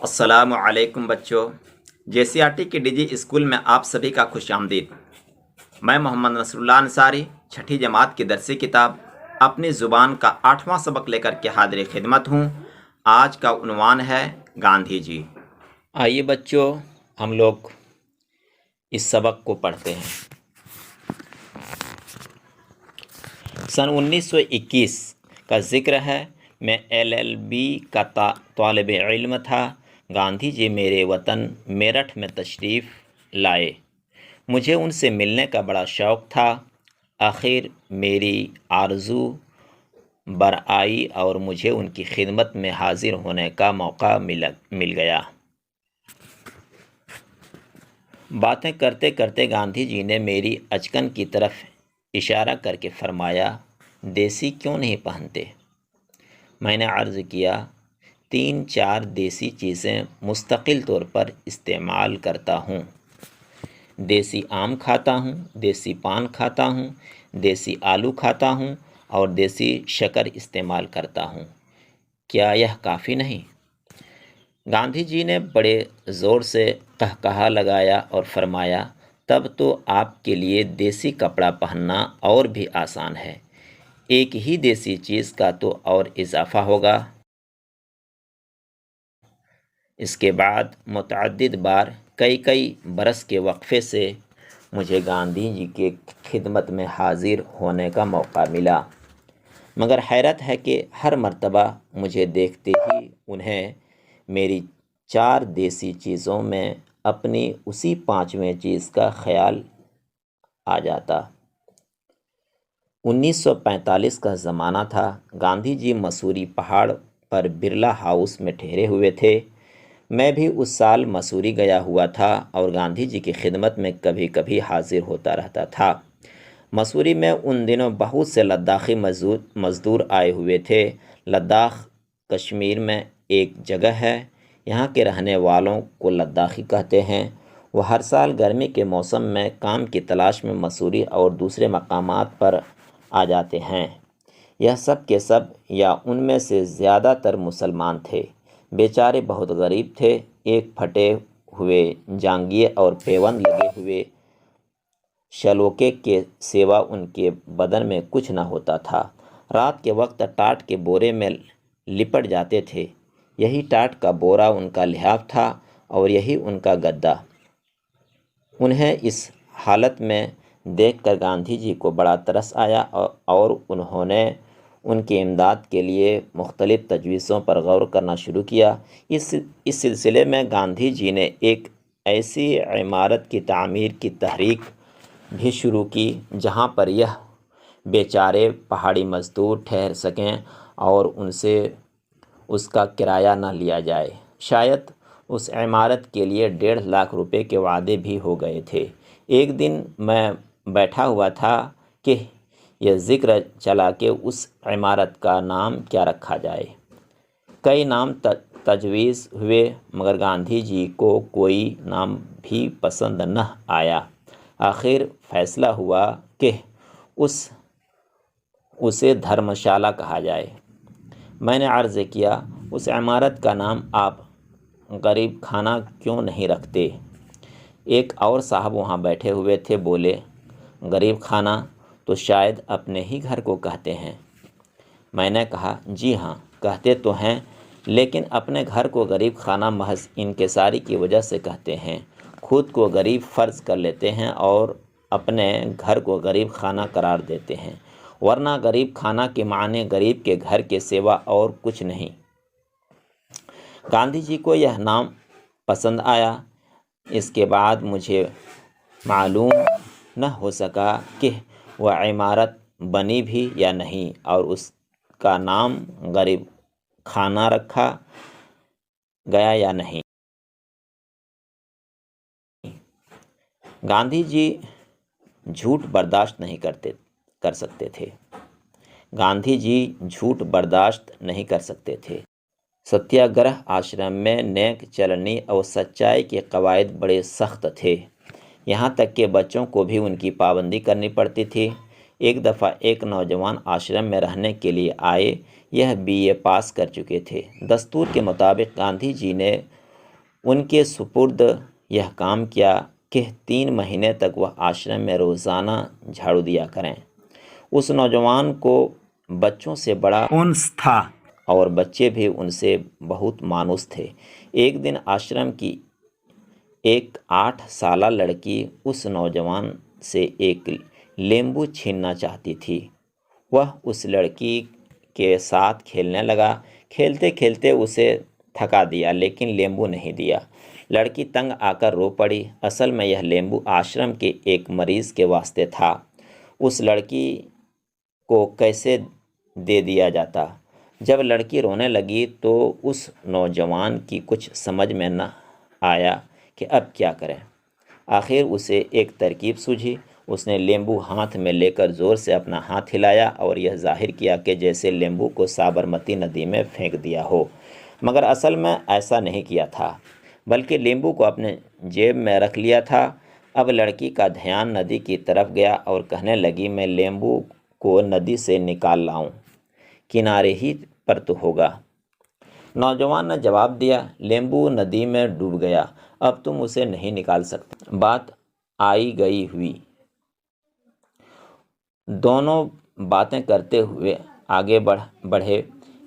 السلام علیکم بچوں، جے سی آر ٹی کے ڈی جی اسکول میں آپ سبھی کا خوش آمدید۔ میں محمد نصر اللہ انصاری چھٹی جماعت کی درسی کتاب اپنی زبان کا 8واں سبق لے کر کے حاضر خدمت ہوں۔ آج کا عنوان ہے گاندھی جی۔ آئیے بچوں، ہم لوگ اس سبق کو پڑھتے ہیں۔ سن 1921 کا ذکر ہے۔ میں LLB کا طالب علم تھا۔ گاندھی جی میرے وطن میرٹھ میں تشریف لائے۔ مجھے ان سے ملنے کا بڑا شوق تھا۔ آخر میری آرزو بر آئی اور مجھے ان کی خدمت میں حاضر ہونے کا موقع مل گیا۔ باتیں کرتے کرتے گاندھی جی نے میری اچکن کی طرف اشارہ کر کے فرمایا، دیسی کیوں نہیں پہنتے؟ میں نے عرض کیا، 3-4 دیسی چیزیں مستقل طور پر استعمال کرتا ہوں۔ دیسی آم کھاتا ہوں، دیسی پان کھاتا ہوں، دیسی آلو کھاتا ہوں اور دیسی شکر استعمال کرتا ہوں۔ کیا یہ کافی نہیں؟ گاندھی جی نے بڑے زور سے قہقہا لگایا اور فرمایا، تب تو آپ کے لیے دیسی کپڑا پہننا اور بھی آسان ہے۔ ایک ہی دیسی چیز کا تو اور اضافہ ہوگا۔ اس کے بعد متعدد بار کئی برس کے وقفے سے مجھے گاندھی جی کے خدمت میں حاضر ہونے کا موقع ملا، مگر حیرت ہے کہ ہر مرتبہ مجھے دیکھتے ہی انہیں میری 4 دیسی چیزوں میں اپنی اسی 5ویں چیز کا خیال آ جاتا۔ 1945 کا زمانہ تھا۔ گاندھی جی مسوری پہاڑ پر برلا ہاؤس میں ٹھہرے ہوئے تھے۔ میں بھی اس سال مسوری گیا ہوا تھا اور گاندھی جی کی خدمت میں کبھی کبھی حاضر ہوتا رہتا تھا۔ مسوری میں ان دنوں بہت سے لداخی مزدور آئے ہوئے تھے۔ لداخ کشمیر میں ایک جگہ ہے۔ یہاں کے رہنے والوں کو لداخی کہتے ہیں۔ وہ ہر سال گرمی کے موسم میں کام کی تلاش میں مسوری اور دوسرے مقامات پر آ جاتے ہیں۔ یہ سب کے سب یا ان میں سے زیادہ تر مسلمان تھے۔ بیچارے بہت غریب تھے۔ ایک پھٹے ہوئے جانگھیے اور پیوند لگے ہوئے شلوکے کے سوا ان کے بدن میں کچھ نہ ہوتا تھا۔ رات کے وقت ٹاٹ کے بورے میں لپٹ جاتے تھے۔ یہی ٹاٹ کا بورا ان کا لحاف تھا اور یہی ان کا گدا۔ انہیں اس حالت میں دیکھ کر گاندھی جی کو بڑا ترس آیا اور انہوں نے ان کی امداد کے لیے مختلف تجویزوں پر غور کرنا شروع کیا۔ اس سلسلے میں گاندھی جی نے ایک ایسی عمارت کی تعمیر کی تحریک بھی شروع کی جہاں پر یہ بیچارے پہاڑی مزدور ٹھہر سکیں اور ان سے اس کا کرایہ نہ لیا جائے۔ شاید اس عمارت کے لیے 1.5 لاکھ روپے کے وعدے بھی ہو گئے تھے۔ ایک دن میں بیٹھا ہوا تھا کہ یہ ذکر چلا کہ اس عمارت کا نام کیا رکھا جائے۔ کئی نام تجویز ہوئے مگر گاندھی جی کو کوئی نام بھی پسند نہ آیا۔ آخر فیصلہ ہوا کہ اسے دھرمشالہ کہا جائے۔ میں نے عرض کیا، اس عمارت کا نام آپ غریب خانہ کیوں نہیں رکھتے؟ ایک اور صاحب وہاں بیٹھے ہوئے تھے، بولے، غریب خانہ تو شاید اپنے ہی گھر کو کہتے ہیں۔ میں نے کہا، جی ہاں، کہتے تو ہیں، لیکن اپنے گھر کو غریب خانہ محض انکساری کی وجہ سے کہتے ہیں۔ خود کو غریب فرض کر لیتے ہیں اور اپنے گھر کو غریب خانہ قرار دیتے ہیں، ورنہ غریب خانہ کے معنی غریب کے گھر کے سوا اور کچھ نہیں۔ گاندھی جی کو یہ نام پسند آیا۔ اس کے بعد مجھے معلوم نہ ہو سکا کہ وہ عمارت بنی بھی یا نہیں اور اس کا نام غریب خانہ رکھا گیا یا نہیں۔ گاندھی جی جھوٹ برداشت نہیں کر سکتے تھے۔ گاندھی جی جھوٹ برداشت نہیں کر سکتے تھے۔ ستیہ گرہ آشرم میں نیک چلنی اور سچائی کے قواعد بڑے سخت تھے۔ یہاں تک کہ بچوں کو بھی ان کی پابندی کرنی پڑتی تھی۔ ایک دفعہ ایک نوجوان آشرم میں رہنے کے لیے آئے۔ یہ BA پاس کر چکے تھے۔ دستور کے مطابق گاندھی جی نے ان کے سپرد یہ کام کیا کہ 3 مہینے تک وہ آشرم میں روزانہ جھاڑو دیا کریں۔ اس نوجوان کو بچوں سے بڑا انس تھا اور بچے بھی ان سے بہت مانوس تھے۔ ایک دن آشرم کی ایک 8 سالہ لڑکی اس نوجوان سے ایک لیمبو چھیننا چاہتی تھی۔ وہ اس لڑکی کے ساتھ کھیلنے لگا۔ کھیلتے کھیلتے اسے تھکا دیا لیکن لیمبو نہیں دیا۔ لڑکی تنگ آ کر رو پڑی۔ اصل میں یہ لیمبو آشرم کے ایک مریض کے واسطے تھا۔ اس لڑکی کو کیسے دے دیا جاتا؟ جب لڑکی رونے لگی تو اس نوجوان کی کچھ سمجھ میں نہ آیا کہ اب کیا کریں۔ آخر اسے ایک ترکیب سوجھی۔ اس نے لیمبو ہاتھ میں لے کر زور سے اپنا ہاتھ ہلایا اور یہ ظاہر کیا کہ جیسے لیمبو کو سابرمتی ندی میں پھینک دیا ہو، مگر اصل میں ایسا نہیں کیا تھا، بلکہ لیمبو کو اپنے جیب میں رکھ لیا تھا۔ اب لڑکی کا دھیان ندی کی طرف گیا اور کہنے لگی، میں لیمبو کو ندی سے نکال لاؤں، کنارے ہی پر تو ہوگا۔ نوجوان نے جواب دیا، لیمبو ندی میں ڈوب گیا، اب تم اسے نہیں نکال سکتے۔ بات آئی گئی ہوئی۔ دونوں باتیں کرتے ہوئے آگے بڑھے۔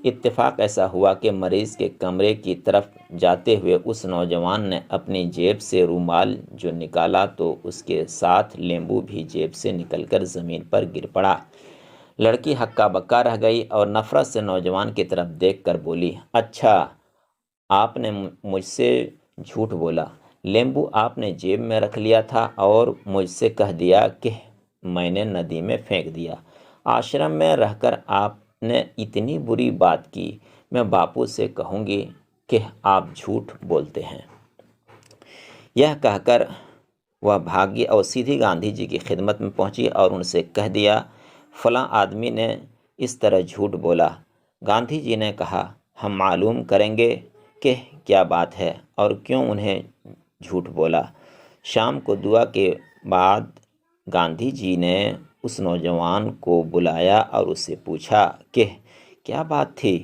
اتفاق ایسا ہوا کہ مریض کے کمرے کی طرف جاتے ہوئے اس نوجوان نے اپنی جیب سے رومال جو نکالا تو اس کے ساتھ لیمبو بھی جیب سے نکل کر زمین پر گر پڑا۔ لڑکی ہکا بکا رہ گئی اور نفرت سے نوجوان کی طرف دیکھ کر بولی، اچھا آپ نے مجھ سے جھوٹ بولا، لیمبو آپ نے جیب میں رکھ لیا تھا اور مجھ سے کہہ دیا کہ میں نے ندی میں پھینک دیا۔ آشرم میں رہ کر آپ نے اتنی بری بات کی، میں باپو سے کہوں گی کہ آپ جھوٹ بولتے ہیں۔ یہ کہہ کر وہ بھاگی اور سیدھی گاندھی جی کی خدمت میں پہنچی اور ان سے کہہ دیا، فلاں آدمی نے اس طرح جھوٹ بولا۔ گاندھی جی نے کہا، ہم معلوم کریں گے کہ کیا بات ہے اور کیوں انہیں جھوٹ بولا۔ شام کو دعا کے بعد گاندھی جی نے اس نوجوان کو بلایا اور اس سے پوچھا کہ کیا بات تھی۔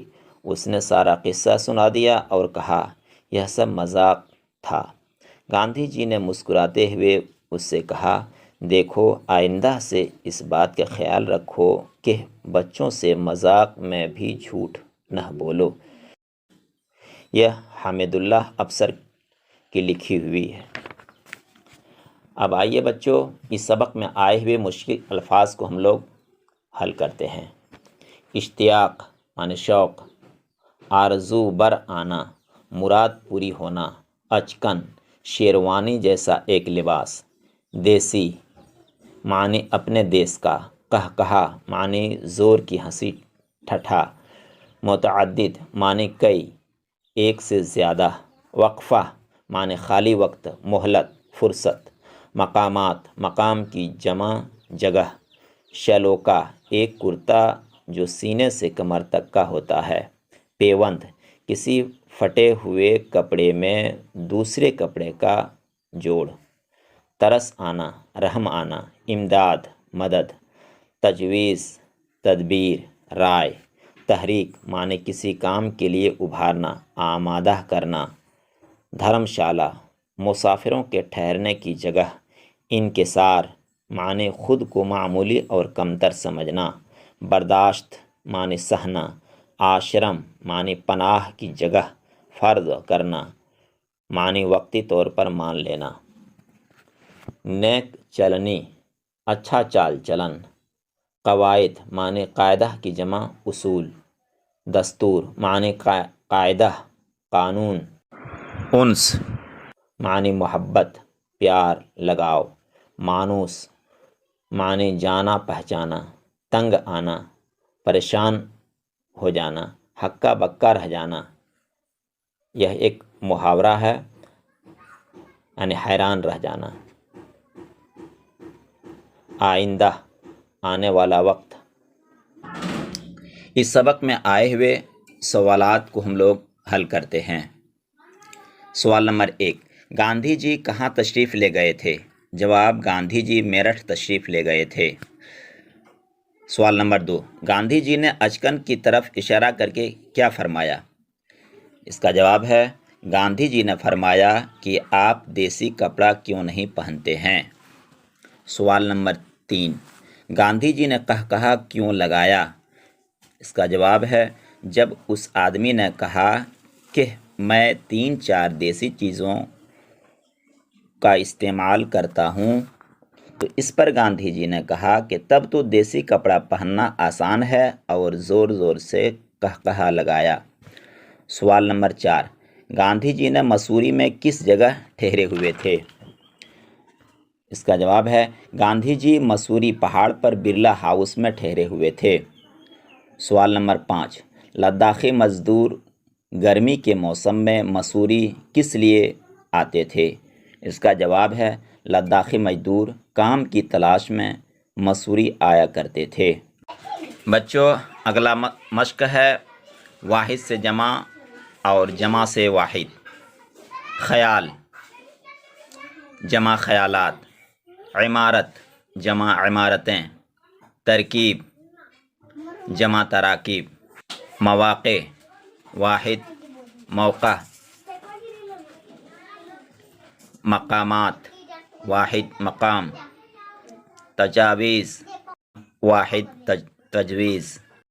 اس نے سارا قصہ سنا دیا اور کہا، یہ سب مذاق تھا۔ گاندھی جی نے مسکراتے ہوئے اس سے کہا، دیکھو آئندہ سے اس بات کا خیال رکھو کہ بچوں سے مذاق میں بھی جھوٹ نہ بولو۔ یہ حامد اللہ افسر کی لکھی ہوئی ہے۔ اب آئیے بچوں، اس سبق میں آئے ہوئے مشکل الفاظ کو ہم لوگ حل کرتے ہیں۔ اشتیاق معنی شوق، آرزو بر آنا مراد پوری ہونا، اچکن شیروانی جیسا ایک لباس، دیسی معنی اپنے دیس کا، قہقہا معنی زور کی ہنسی ٹھٹھا، متعدد معنی کئی ایک سے زیادہ، وقفہ معنی خالی وقت مہلت فرصت، مقامات مقام کی جمع جگہ، شلوکا ایک کرتا جو سینے سے کمر تک کا ہوتا ہے، پیوند کسی پھٹے ہوئے کپڑے میں دوسرے کپڑے کا جوڑ، ترس آنا رحم آنا، امداد مدد، تجویز تدبیر رائے، تحریک معنی کسی کام کے لیے ابھارنا آمادہ کرنا، دھرم شالہ مسافروں کے ٹھہرنے کی جگہ، انکسار معنی خود کو معمولی اور کمتر سمجھنا، برداشت معنی سہنا، آشرم معنی پناہ کی جگہ، فرض کرنا معنی وقتی طور پر مان لینا، نیک چلنی اچھا چال چلن، قواعد معنی قاعدہ کی جمع اصول، دستور معنی قاعدہ قانون، انس معنی محبت پیار لگاؤ، مانوس معنی جانا پہچانا، تنگ آنا پریشان ہو جانا، ہکا بکا رہ جانا، یہ ایک محاورہ ہے یعنی حیران رہ جانا، آئندہ آنے والا وقت۔ اس سبق میں آئے ہوئے سوالات کو ہم لوگ حل کرتے ہیں۔ سوال نمبر 1، گاندھی جی کہاں تشریف لے گئے تھے؟ جواب، گاندھی جی میرٹھ تشریف لے گئے تھے۔ سوال نمبر 2، گاندھی جی نے اچکن کی طرف اشارہ کر کے کیا فرمایا؟ اس کا جواب ہے گاندھی جی نے فرمایا کہ آپ دیسی کپڑا کیوں نہیں پہنتے ہیں؟ سوال نمبر 3، گاندھی جی نے کہا کیوں لگایا؟ اس کا جواب ہے جب اس آدمی نے کہا کہ میں 3-4 دیسی چیزوں کا استعمال کرتا ہوں، تو اس پر گاندھی جی نے کہا کہ تب تو دیسی کپڑا پہننا آسان ہے، اور زور زور سے کہا لگایا۔ سوال نمبر 4، گاندھی جی نے مسوری میں کس جگہ ٹھہرے ہوئے تھے؟ اس کا جواب ہے گاندھی جی مسوری پہاڑ پر برلا ہاؤس میں ٹھہرے ہوئے تھے۔ سوال نمبر 5، لداخی مزدور گرمی کے موسم میں مسوری کس لیے آتے تھے؟ اس کا جواب ہے لداخی مزدور کام کی تلاش میں مسوری آیا کرتے تھے۔ بچوں، اگلا مشق ہے واحد سے جمع اور جمع سے واحد۔ خیال جمع خیالات، عمارت جمع عمارتیں، ترکیب جمع تراکیب، مواقع واحد موقع، مقامات واحد مقام، تجاویز واحد تجویز۔